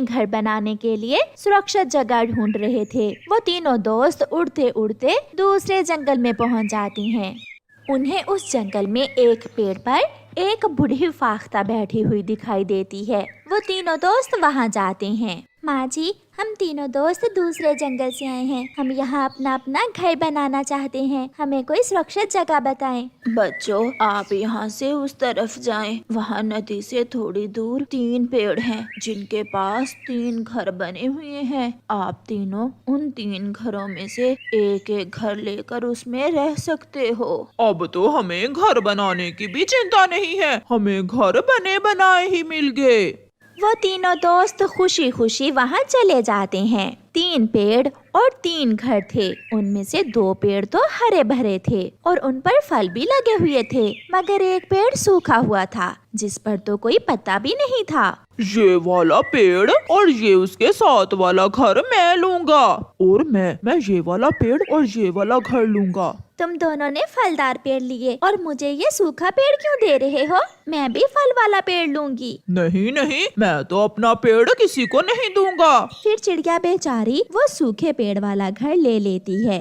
घर बनाने के लिए सुरक्षित जगह ढूंढ रहे थे। वो तीनों दोस्त उड़ते उड़ते दूसरे जंगल में पहुंच जाती हैं। उन्हें उस जंगल में एक पेड़ पर एक बूढ़ी फाख्ता बैठी हुई दिखाई देती है। वो तीनों दोस्त वहां जाते हैं। माँ जी, हम तीनों दोस्त दूसरे जंगल से आए हैं। हम यहाँ अपना अपना घर बनाना चाहते हैं। हमें कोई सुरक्षित जगह बताएं। बच्चों, आप यहाँ से उस तरफ जाएं। वहाँ नदी से थोड़ी दूर 3 पेड़ हैं जिनके पास 3 घर बने हुए हैं। आप तीनों उन 3 घरों में से एक एक घर लेकर उसमें रह सकते हो। अब तो हमें घर बनाने की भी चिंता नहीं है, हमें घर बने बनाए ही मिल गए। वो तीनों दोस्त खुशी खुशी वहाँ चले जाते हैं। 3 पेड़ और 3 घर थे। उनमें से 2 पेड़ तो हरे भरे थे और उन पर फल भी लगे हुए थे, मगर एक पेड़ सूखा हुआ था जिस पर तो कोई पत्ता भी नहीं था। ये वाला पेड़ और ये उसके साथ वाला घर मैं लूंगा, और मैं ये वाला पेड़ और ये वाला घर लूंगा। तुम दोनों ने फलदार पेड़ लिए और मुझे ये सूखा पेड़ क्यों दे रहे हो? मैं भी फल वाला पेड़ लूंगी। नहीं नहीं, मैं तो अपना पेड़ किसी को नहीं दूंगा। फिर चिड़िया बेचारी वो सूखे पेड़ वाला घर ले लेती है।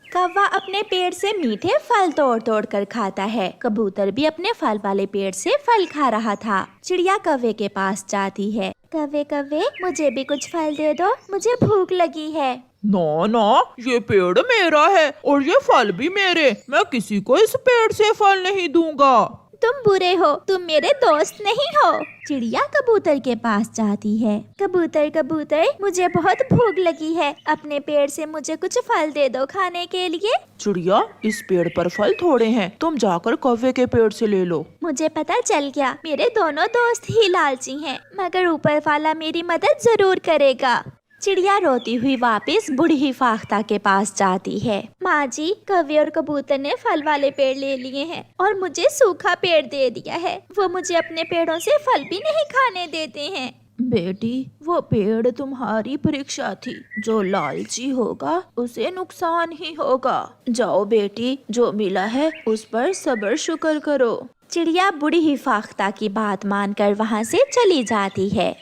कौवा अपने पेड़ से मीठे फल तोड़ तोड़ कर खाता है। कबूतर भी अपने फल वाले पेड़ से फल खा रहा था। चिड़िया कौवे के पास जाती है। कौवे कौवे, मुझे भी कुछ फल दे दो, मुझे भूख लगी है। ना ना, ये पेड़ मेरा है और ये फल भी मेरे। मैं किसी को इस पेड़ से फल नहीं दूंगा। तुम बुरे हो, तुम मेरे दोस्त नहीं हो। चिड़िया कबूतर के पास जाती है। कबूतर कबूतर, मुझे बहुत भूख लगी है, अपने पेड़ से मुझे कुछ फल दे दो खाने के लिए। चिड़िया, इस पेड़ पर फल थोड़े हैं, तुम जाकर कौवे के पेड़ से ले लो। मुझे पता चल गया, मेरे दोनों दोस्त ही लालची हैं, मगर ऊपर वाला मेरी मदद जरूर करेगा। चिड़िया रोती हुई वापस बूढ़ी फाख्ता के पास जाती है। माँ जी, कौवे और कबूतर ने फल वाले पेड़ ले लिए हैं और मुझे सूखा पेड़ दे दिया है। वो मुझे अपने पेड़ों से फल भी नहीं खाने देते हैं। बेटी, वो पेड़ तुम्हारी परीक्षा थी। जो लालची होगा उसे नुकसान ही होगा। जाओ बेटी, जो मिला है उस पर सब्र शुक्र करो। चिड़िया बूढ़ी फाख्ता की बात मानकर वहाँ से चली जाती है।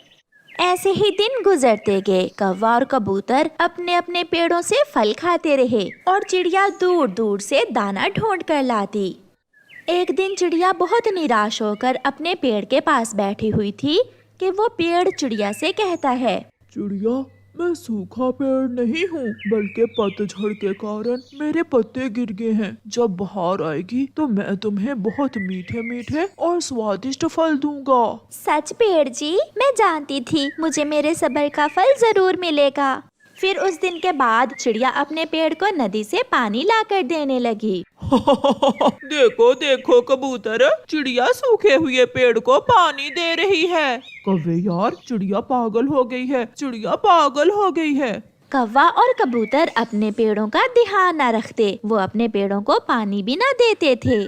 ऐसे ही दिन गुजरते गए। कौवा और कबूतर अपने अपने पेड़ों से फल खाते रहे और चिड़िया दूर दूर से दाना ढूंढ कर लाती। एक दिन चिड़िया बहुत निराश होकर अपने पेड़ के पास बैठी हुई थी कि वो पेड़ चिड़िया से कहता है, चिड़िया, मैं सूखा पेड़ नहीं हूँ, बल्कि पतझड़ के कारण मेरे पत्ते गिर गए हैं। जब बहार आएगी तो मैं तुम्हें बहुत मीठे मीठे और स्वादिष्ट फल दूंगा। सच पेड़ जी, मैं जानती थी मुझे मेरे सब्र का फल जरूर मिलेगा। फिर उस दिन के बाद चिड़िया अपने पेड़ को नदी से पानी लाकर देने लगी। देखो देखो कबूतर, चिड़िया सूखे हुए पेड़ को पानी दे रही है। कौवे यार, चिड़िया पागल हो गई है, चिड़िया पागल हो गई है। कौवा और कबूतर अपने पेड़ों का ध्यान न रखते, वो अपने पेड़ों को पानी भी न देते थे।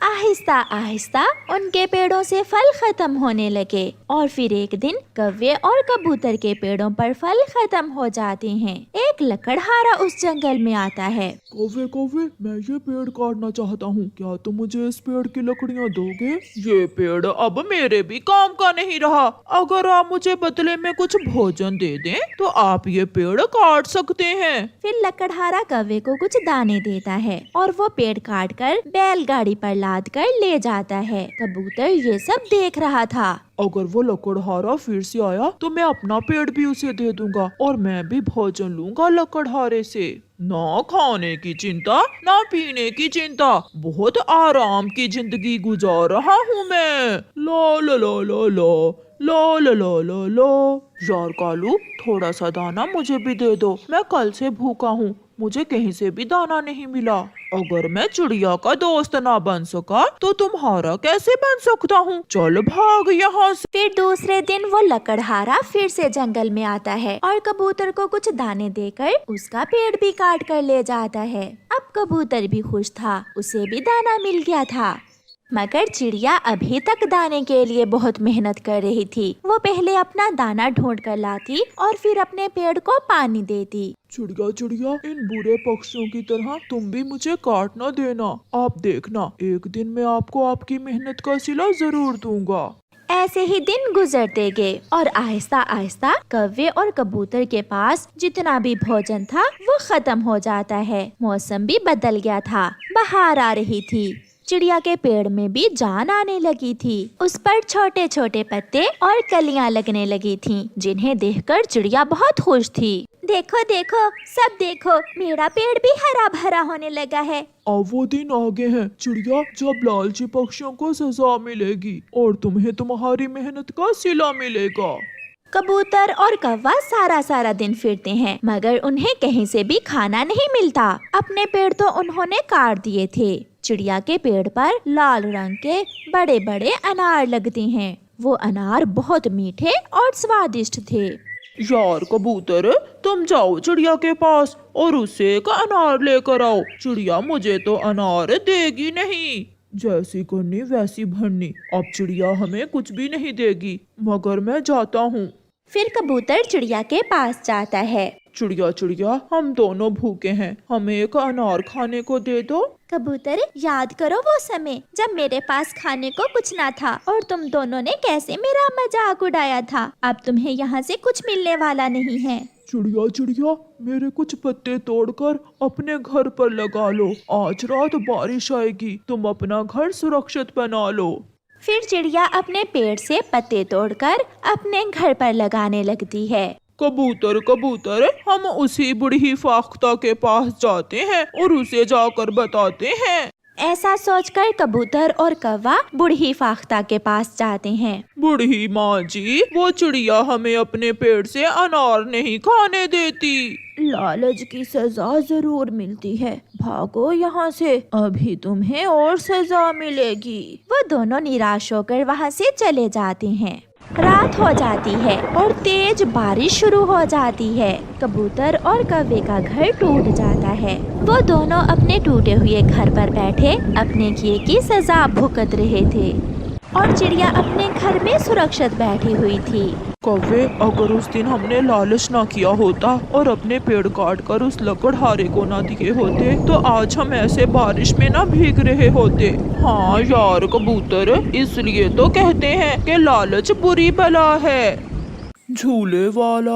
आहिस्ता आहिस्ता उनके पेड़ों से फल खत्म होने लगे और फिर एक दिन कौवे और कबूतर के पेड़ों पर फल खत्म हो जाते हैं। एक लकड़हारा उस जंगल में आता है। कौवे कौवे, मैं ये पेड़ काटना चाहता हूँ, क्या तुम मुझे इस पेड़ की लकड़ियाँ दोगे? ये पेड़ अब मेरे भी काम का नहीं रहा। अगर आप मुझे बदले में कुछ भोजन दे दें तो आप ये पेड़ काट सकते हैं। फिर लकड़हारा कौवे को कुछ दाने देता है और वो पेड़ काट कर बैलगाड़ी पर लाद कर ले जाता है। कबूतर ये सब देख रहा था। अगर वो लकड़हारा फिर से आया तो मैं अपना पेड़ भी उसे दे दूंगा और मैं भी भोजन लूंगा लकड़हारे से। ना खाने की चिंता, ना पीने की चिंता, बहुत आराम की जिंदगी गुजार रहा हूँ मैं। लो लो लो लो लो लो लो लो लो लो। यार कालू, थोड़ा सा दाना मुझे भी दे दो, मैं कल से भूखा हूँ, मुझे कहीं से भी दाना नहीं मिला। अगर मैं चिड़िया का दोस्त ना बन सका तो तुम्हारा कैसे बन सकता हूँ? चल भाग यहाँ से। फिर दूसरे दिन वो लकड़हारा फिर से जंगल में आता है और कबूतर को कुछ दाने देकर उसका पेड़ भी काट कर ले जाता है। अब कबूतर भी खुश था, उसे भी दाना मिल गया था। मगर चिड़िया अभी तक दाने के लिए बहुत मेहनत कर रही थी। वो पहले अपना दाना ढूंढ कर लाती और फिर अपने पेड़ को पानी देती। चिड़िया चिड़िया, इन बुरे पक्षियों की तरह तुम भी मुझे काट न देना। आप देखना, एक दिन मैं आपको आपकी मेहनत का सिला जरूर दूंगा। ऐसे ही दिन गुजरते गए और आहिस्ता आहिस्ता कौवे और कबूतर के पास जितना भी भोजन था वो खत्म हो जाता है। मौसम भी बदल गया था, बहार आ रही थी। चिड़िया के पेड़ में भी जान आने लगी थी। उस पर छोटे छोटे पत्ते और कलियां लगने लगी थीं, जिन्हें देखकर चिड़िया बहुत खुश थी। देखो देखो, सब देखो, मेरा पेड़ भी हरा भरा होने लगा है। अब वो दिन आगे हैं चिड़िया, जब लालची पक्षियों को सजा मिलेगी और तुम्हें तुम्हारी मेहनत का सिला मिलेगा। कबूतर और कौवा सारा सारा दिन फिरते हैं, मगर उन्हें कहीं से भी खाना नहीं मिलता। अपने पेड़ तो उन्होंने काट दिए थे। चिड़िया के पेड़ पर लाल रंग के बड़े बड़े अनार लगते हैं। वो अनार बहुत मीठे और स्वादिष्ट थे। यार कबूतर, तुम जाओ चिड़िया के पास और उससे एक अनार लेकर आओ। चिड़िया मुझे तो अनार देगी नहीं। जैसी करनी वैसी भरनी, अब चिड़िया हमें कुछ भी नहीं देगी, मगर मैं जाता हूँ। फिर कबूतर चिड़िया के पास जाता है। चिड़िया चिड़िया, हम दोनों भूखे हैं, हमें एक अनार खाने को दे दो। कबूतर, याद करो वो समय जब मेरे पास खाने को कुछ ना था और तुम दोनों ने कैसे मेरा मजाक उड़ाया था। अब तुम्हें यहाँ से कुछ मिलने वाला नहीं है। चिड़िया चिड़िया, मेरे कुछ पत्ते तोड़कर अपने घर पर लगा लो। आज रात बारिश आएगी, तुम अपना घर सुरक्षित बना लो। फिर चिड़िया अपने पेड़ से पत्ते तोड़कर अपने घर पर लगाने लगती है। कबूतर कबूतर, हम उसी बूढ़ी फाख्ता के पास जाते हैं और उसे जाकर बताते हैं। ऐसा सोचकर कबूतर और कौवा बूढ़ी फाख्ता के पास जाते हैं। बूढ़ी माँ जी, वो चिड़िया हमें अपने पेड़ से अनार नहीं खाने देती। लालच की सजा जरूर मिलती है, भागो यहाँ से, अभी तुम्हें और सजा मिलेगी। वो दोनों निराश होकर वहाँ से चले जाते हैं। रात हो जाती है और तेज बारिश शुरू हो जाती है। कबूतर और कौवे का घर टूट जाता है। वो दोनों अपने टूटे हुए घर पर बैठे अपने किए की सजा भुगत रहे थे और चिड़िया अपने घर में सुरक्षित बैठी हुई थी। कौवे, अगर उस दिन हमने लालच ना किया होता और अपने पेड़ काट कर उस लकड़हारे को ना दिए होते, तो आज हम ऐसे बारिश में ना भीग रहे होते। हाँ यार कबूतर, इसलिए तो कहते हैं कि लालच बुरी बला है। झूले वाला